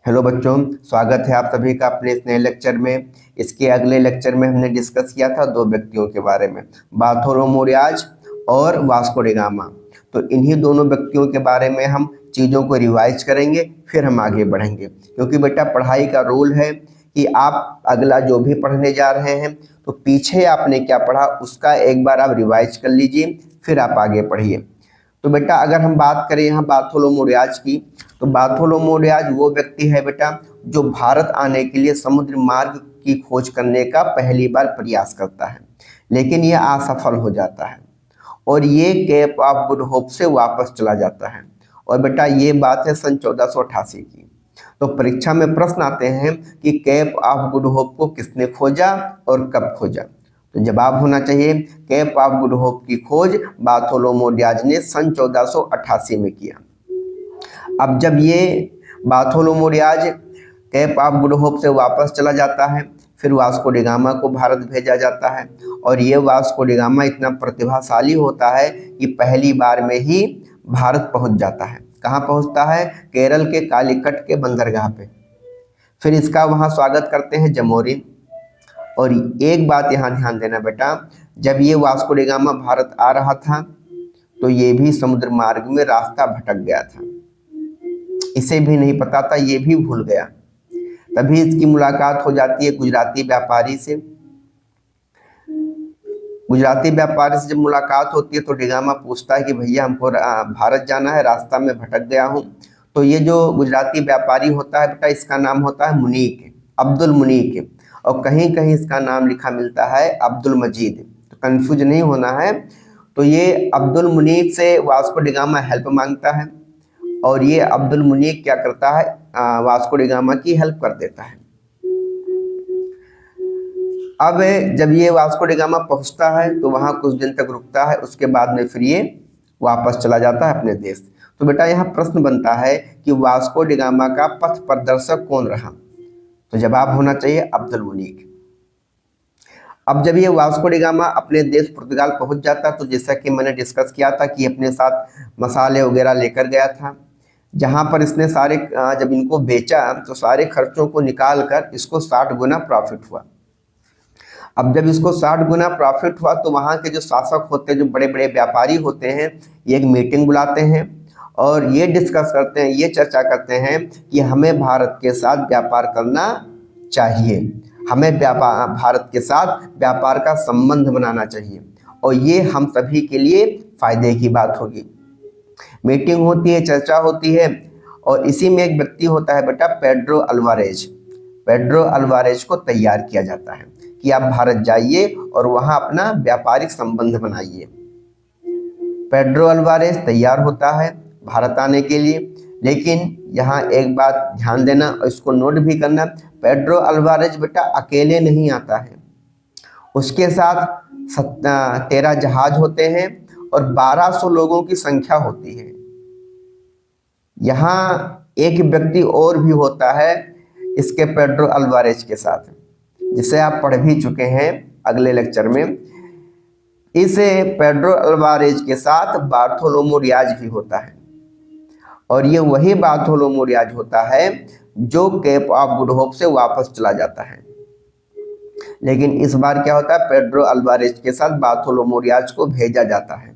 Hello बच्चों, स्वागत है आप सभी का अपने इस नए लेक्चर में। इसके अगले लेक्चर में हमने डिस्कस किया था दो व्यक्तियों के बारे में, बार्थोलोमेव डियाज और वास्को डी गामा। तो इन्हीं दोनों व्यक्तियों के बारे में हम चीज़ों को रिवाइज करेंगे, फिर हम आगे बढ़ेंगे। क्योंकि बेटा पढ़ाई का रूल है कि आप अगला जो भी पढ़ने जा रहे हैं तो पीछे आपने क्या पढ़ा उसका एक बार आप रिवाइज कर लीजिए, फिर आप आगे पढ़िए। तो बेटा अगर हम बात करें यहाँ बार्थोलोमेव डियाज की, तो बार्थोलोमेव डियाज वो व्यक्ति है बेटा जो भारत आने के लिए समुद्र मार्ग की खोज करने का पहली बार प्रयास करता है, लेकिन यह असफल हो जाता है और ये केप ऑफ गुड होप से वापस चला जाता है। और बेटा ये बात है सन 1488 की। तो परीक्षा में प्रश्न आते हैं कि केप ऑफ गुड होप को किसने खोजा और कब खोजा। तो जवाब होना चाहिए केप ऑफ गुड होप की खोज बार्थोलोमेव डियाज ने सन 1488 में किया। अब जब ये Bartholomew Dias Cape of Good Hope से वापस चला जाता है, फिर वास्को डी गामा को भारत भेजा जाता है और ये वास्को डी गामा इतना प्रतिभाशाली होता है कि पहली बार में ही भारत पहुंच जाता है। कहाँ पहुंचता है? केरल के कालीकट के बंदरगाह पे। फिर इसका वहाँ स्वागत करते हैं जमोरी। और एक बात यहाँ ध्यान देना बेटा, जब ये वास्को डी गामा भारत आ रहा था तो ये भी समुद्र मार्ग में रास्ता भटक गया था, इसे भी नहीं पता था, ये भी भूल गया। तभी इसकी मुलाकात हो जाती है गुजराती व्यापारी से। गुजराती व्यापारी से जब मुलाकात होती है तो डी गामा पूछता है कि भैया हमको भारत जाना है, रास्ता में भटक गया हूँ। तो ये जो गुजराती व्यापारी होता है बेटा, इसका नाम होता है मुनीक, अब्दुल मुनीक, और कहीं कहीं इसका नाम लिखा मिलता है अब्दुल मजीद। तो कंफ्यूज नहीं होना है। तो ये अब्दुल मुनीक से वास्को डी गामा हेल्प मांगता है और ये अब्दुल मुनीक क्या करता है, वास्को डी गामा की हेल्प कर देता है। अब जब ये वास्को डी गामा पहुंचता है तो वहां कुछ दिन तक रुकता है, उसके बाद में फिर ये वापस चला जाता है अपने देश। तो बेटा यहाँ प्रश्न बनता है कि वास्को डी गामा का पथ प्रदर्शक कौन रहा? तो जवाब होना चाहिए अब्दुल मुनीक। अब जब ये वास्को डी गामा अपने देश पुर्तगाल पहुंच जाता तो जैसा कि मैंने डिस्कस किया था कि अपने साथ मसाले वगैरह लेकर गया था, जहां पर इसने सारे जब इनको बेचा तो सारे खर्चों को निकाल कर इसको 60 गुना प्रॉफिट हुआ। अब जब इसको 60 गुना प्रॉफिट हुआ तो वहाँ के जो शासक होते हैं, जो बड़े बड़े व्यापारी होते हैं, ये एक मीटिंग बुलाते हैं और ये डिस्कस करते हैं, ये चर्चा करते हैं कि हमें भारत के साथ व्यापार करना चाहिए, हमें भारत के साथ व्यापार का संबंध बनाना चाहिए और ये हम सभी के लिए फायदे की बात होगी। मीटिंग होती है, चर्चा होती है और इसी में एक व्यक्ति होता है बेटा पेड्रो अल्वारेज। पेड्रो अल्वारेज को तैयार किया जाता है कि आप भारत जाइए और वहां अपना व्यापारिक संबंध बनाइए। पेड्रो अल्वारेज तैयार होता है भारत आने के लिए, लेकिन यहाँ एक बात ध्यान देना और इसको नोट भी करना, पेड्रो अल्वारेज बेटा अकेले नहीं आता है, उसके साथ 13 जहाज होते हैं और 1200 लोगों की संख्या होती है। यहाँ एक व्यक्ति और भी होता है इसके पेड्रो अल्वारेज के साथ, जिसे आप पढ़ भी चुके हैं अगले लेक्चर में। इस पेड्रो अल्वारेज के साथ बार्थोलोमेव डियाज भी होता है और ये वही बार्थोलोमेव डियाज होता है जो केप ऑफ गुड होप से वापस चला जाता है। लेकिन इस बार क्या होता है, पेड्रो अल्वारेज के साथ बार्थोलोमेव डियाज को भेजा जाता है।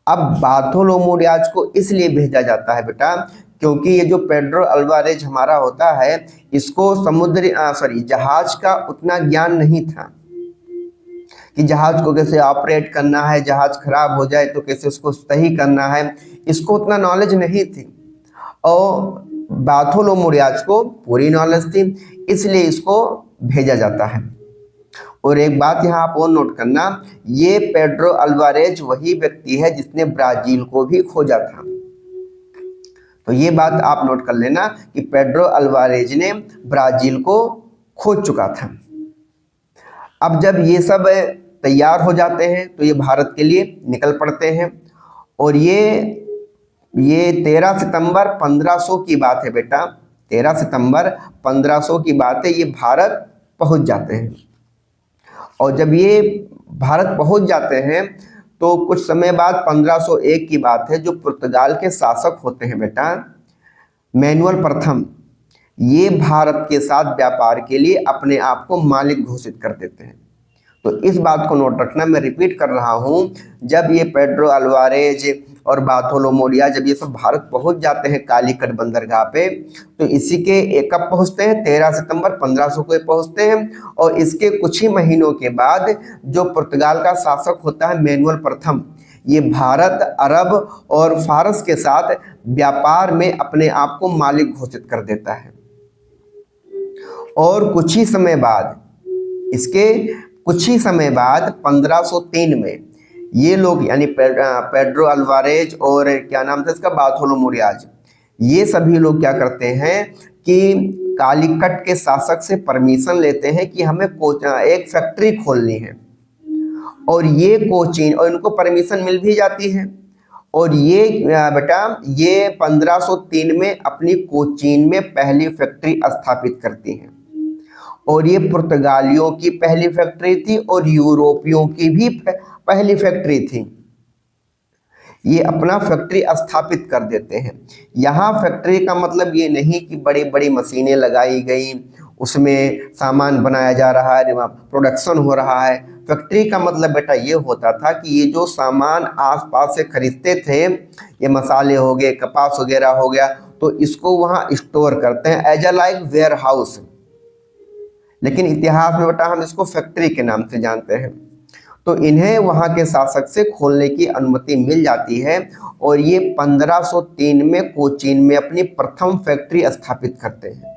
अब बार्थोलोमेव डियाज को इसलिए भेजा जाता है बेटा क्योंकि ये जो पेड्रो अल्वारेज हमारा होता है, इसको जहाज का उतना ज्ञान नहीं था कि जहाज को कैसे ऑपरेट करना है, जहाज खराब हो जाए तो कैसे उसको सही करना है, इसको उतना नॉलेज नहीं थी। और बार्थोलोमेव डियाज को पूरी नॉलेज थी, इसलिए इसको भेजा जाता है। और एक बात यहाँ आप और नोट करना, ये पेड्रो अल्वारेज वही व्यक्ति है जिसने ब्राजील को भी खोजा था। तो ये बात आप नोट कर लेना कि पेड्रो अल्वारेज ने ब्राजील को खोज चुका था। अब जब ये सब तैयार हो जाते हैं तो ये भारत के लिए निकल पड़ते हैं और ये 13 सितंबर 1500 की बात है बेटा, 13 सितंबर 1500 की बात है, ये भारत पहुंच जाते हैं। और जब ये भारत पहुंच जाते हैं तो कुछ समय बाद 1501 की बात है, जो पुर्तगाल के शासक होते हैं बेटा मैनुअल प्रथम, ये भारत के साथ व्यापार के लिए अपने आप को मालिक घोषित कर देते हैं। तो इस बात को नोट रखना, मैं रिपीट कर रहा हूँ, जब ये पेड्रो अल्वारेज और बार्थोलोमू जब ये सब भारत पहुंच जाते हैं कालीकट बंदरगाह पे, तो इसी के कब पहुंचते हैं, 13 सितंबर 1500 को पहुंचते हैं। और इसके कुछ ही महीनों के बाद जो पुर्तगाल का शासक होता है मैनुअल प्रथम, ये भारत, अरब और फारस के साथ व्यापार में अपने आप को मालिक घोषित कर देता है। और कुछ ही समय बाद, इसके कुछ ही समय बाद 1503 में ये लोग यानी पेड्रो अल्वारेज और क्या नाम था इसका, बार्थोलोमू, ये सभी लोग क्या करते हैं कि कालीकट के शासक से परमिशन लेते हैं कि हमें एक फैक्ट्री खोलनी है। और ये कोचीन, और इनको परमिशन मिल भी जाती है। और ये बेटा ये 1503 में अपनी कोचीन में पहली फैक्ट्री स्थापित करती हैं। और ये पुर्तगालियों की पहली फैक्ट्री थी और यूरोपियों की भी पहली फैक्ट्री थी। ये अपना फैक्ट्री स्थापित कर देते हैं। यहाँ फैक्ट्री का मतलब ये नहीं कि बड़ी बड़ी मशीनें लगाई गई, उसमें सामान बनाया जा रहा है, प्रोडक्शन हो रहा है। फैक्ट्री का मतलब बेटा ये होता था कि ये जो सामान आसपास से खरीदते थे, ये मसाले हो गए, कपास वगैरह हो गया, तो इसको वहाँ स्टोर करते हैं as a like warehouse. लेकिन इतिहास में बेटा हम इसको फैक्ट्री के नाम से जानते हैं। तो इन्हें वहां के शासक से खोलने की अनुमति मिल जाती है और ये 1503 में कोचीन में अपनी प्रथम फैक्ट्री स्थापित करते हैं।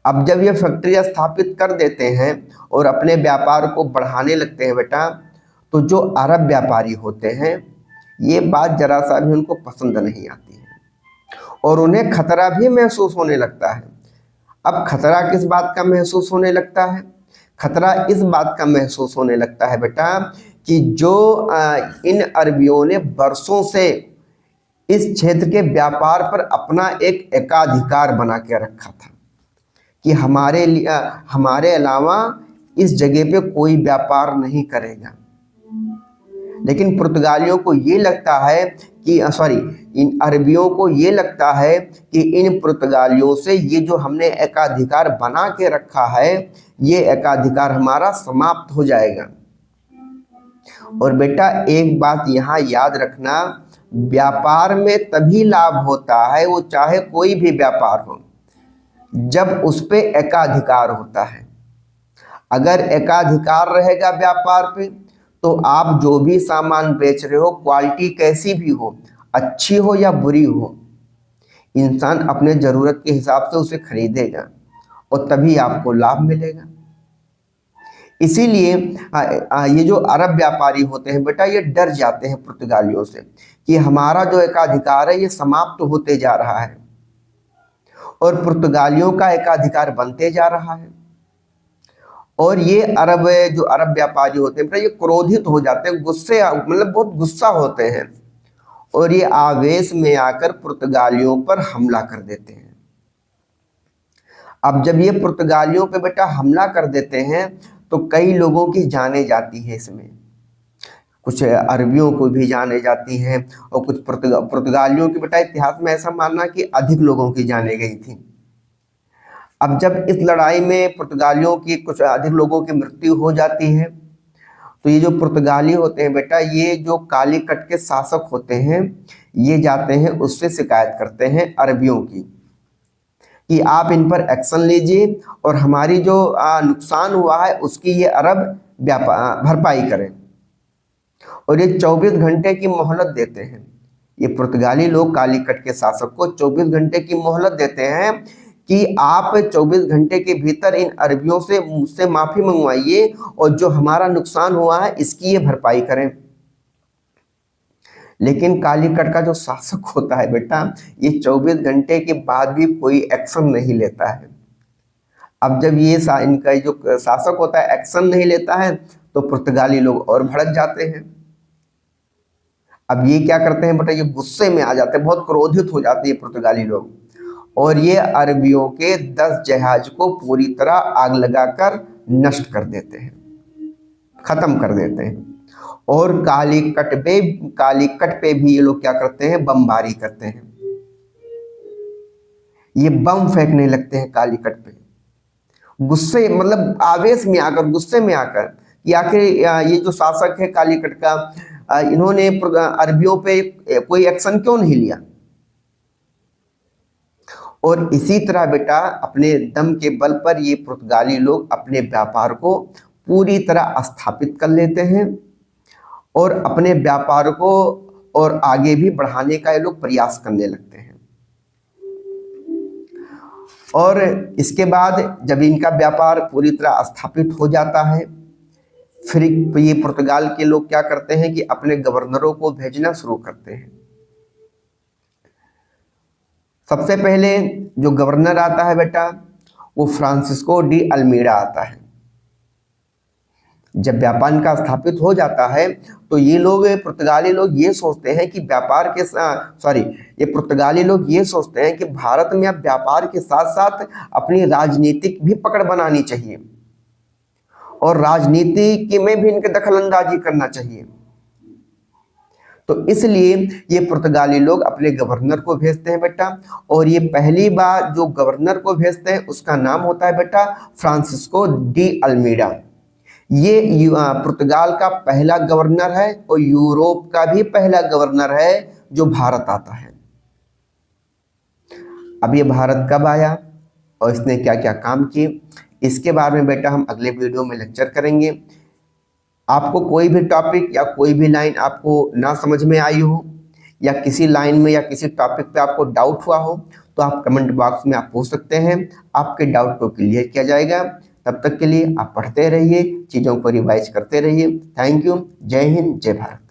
अब जब ये फैक्ट्री स्थापित कर देते हैं और अपने व्यापार को बढ़ाने लगते हैं बेटा, तो जो अरब व्यापारी होते हैं, ये बात जरा सा भी उनको पसंद नहीं आती है और उन्हें खतरा भी महसूस होने लगता है। अब खतरा किस बात का महसूस होने लगता है? खतरा इस बात का महसूस होने लगता है बेटा कि जो इन अरबियों ने वर्षों से इस क्षेत्र के व्यापार पर अपना एक एकाधिकार बना के रखा था कि हमारे अलावा इस जगह पे कोई व्यापार नहीं करेगा। लेकिन पुर्तगालियों को ये लगता है कि इन अरबियों को ये लगता है कि इन पुर्तगालियों से ये जो हमने एकाधिकार बना के रखा है, ये एकाधिकार हमारा समाप्त हो जाएगा। और बेटा एक बात यहाँ याद रखना, व्यापार में तभी लाभ होता है, वो चाहे कोई भी व्यापार हो, जब उस पे एकाधिकार होता है। अगर एकाधिकार रहेगा व्यापार पे, तो आप जो भी सामान बेच रहे हो, क्वालिटी कैसी भी हो, अच्छी हो या बुरी हो, इंसान अपने ज़रूरत के हिसाब से उसे खरीदेगा और तभी आपको लाभ मिलेगा। इसीलिए ये जो अरब व्यापारी होते हैं बेटा, ये डर जाते हैं पुर्तगालियों से कि हमारा जो एकाधिकार है ये समाप्त होते जा रहा है और पुर्तगालियों का एकाधिकार बनते जा रहा है। और ये जो अरब व्यापारी होते हैं ये क्रोधित हो जाते हैं, गुस्से मतलब बहुत गुस्सा होते हैं और ये आवेश में आकर पुर्तगालियों पर हमला कर देते हैं। अब जब ये पुर्तगालियों पे बेटा हमला कर देते हैं तो कई लोगों की जानें जाती है इसमें, कुछ अरबियों को भी जाने जाती हैं और कुछ पुर्तगालियों की बेटा इतिहास में ऐसा मानना कि अधिक लोगों की जाने गई थी। अब जब इस लड़ाई में पुर्तगालियों की कुछ अधिक लोगों की मृत्यु हो जाती है, तो ये जो पुर्तगाली होते हैं बेटा, ये जो कालीकट के शासक होते हैं, ये जाते हैं उससे शिकायत करते हैं अरबियों की कि आप इन पर एक्शन लीजिए और हमारी जो नुकसान हुआ है उसकी ये अरब भरपाई करें। और ये 24 घंटे की मोहलत देते हैं। ये पुर्तगाली लोग कालीकट के शासक को 24 घंटे की मोहलत देते हैं कि आप 24 घंटे के भीतर इन अरबियों से मुझसे माफी मंगवाइए और जो हमारा नुकसान हुआ है इसकी ये भरपाई करें। लेकिन कालीकट का जो शासक होता है बेटा, ये 24 घंटे के बाद भी कोई एक्शन नहीं लेता है। अब जब ये इनका जो शासक होता है एक्शन नहीं लेता है तो पुर्तगाली लोग और भड़क जाते हैं। अब ये क्या करते हैं बेटा, ये गुस्से में आ जाते हैं, बहुत क्रोधित हो जाते हैं पुर्तगाली लोग और ये अरबियों के 10 जहाज को पूरी तरह आग लगाकर नष्ट कर देते हैं, खत्म कर देते हैं। और कालीकट पे भी ये लोग क्या करते हैं, बमबारी करते हैं। ये बम फेंकने लगते हैं कालीकट पे, गुस्से मतलब आवेश में आकर, गुस्से में आकर कि आखिर ये जो शासक है कालीकट का, इन्होंने अरबियों पे कोई एक्शन क्यों नहीं लिया। और इसी तरह बेटा अपने दम के बल पर ये पुर्तगाली लोग अपने व्यापार को पूरी तरह स्थापित कर लेते हैं और अपने व्यापार को और आगे भी बढ़ाने का ये लोग प्रयास करने लगते हैं। और इसके बाद जब इनका व्यापार पूरी तरह स्थापित हो जाता है, फिर ये पुर्तगाल के लोग क्या करते हैं कि अपने गवर्नरों को भेजना शुरू करते हैं। सबसे पहले जो गवर्नर आता है बेटा वो फ्रांसिस्को डी अल्मीडा आता है। जब व्यापार का स्थापित हो जाता है तो ये लोग पुर्तगाली लोग ये सोचते हैं कि व्यापार के ये पुर्तगाली लोग ये सोचते हैं कि भारत में अब व्यापार के साथ साथ अपनी राजनीतिक भी पकड़ बनानी चाहिए और राजनीति में भी इनके दखल अंदाजी करना चाहिए। तो इसलिए ये पुर्तगाली लोग अपने गवर्नर को भेजते हैं बेटा, और ये पहली बार जो गवर्नर को भेजते हैं उसका नाम होता है बेटा फ्रांसिस्को डी अल्मीडा। ये पुर्तगाल का पहला गवर्नर है और यूरोप का भी पहला गवर्नर है जो भारत आता है। अब ये भारत कब आया और इसने क्या क्या काम किए, इसके बारे में बेटा हम अगले वीडियो में लेक्चर करेंगे। आपको कोई भी टॉपिक या कोई भी लाइन आपको ना समझ में आई हो या किसी लाइन में या किसी टॉपिक पे आपको डाउट हुआ हो तो आप कमेंट बॉक्स में आप पूछ सकते हैं, आपके डाउट को क्लियर किया जाएगा। तब तक के लिए आप पढ़ते रहिए, चीज़ों को रिवाइज करते रहिए। Thank you. जय हिंद, जय भारत।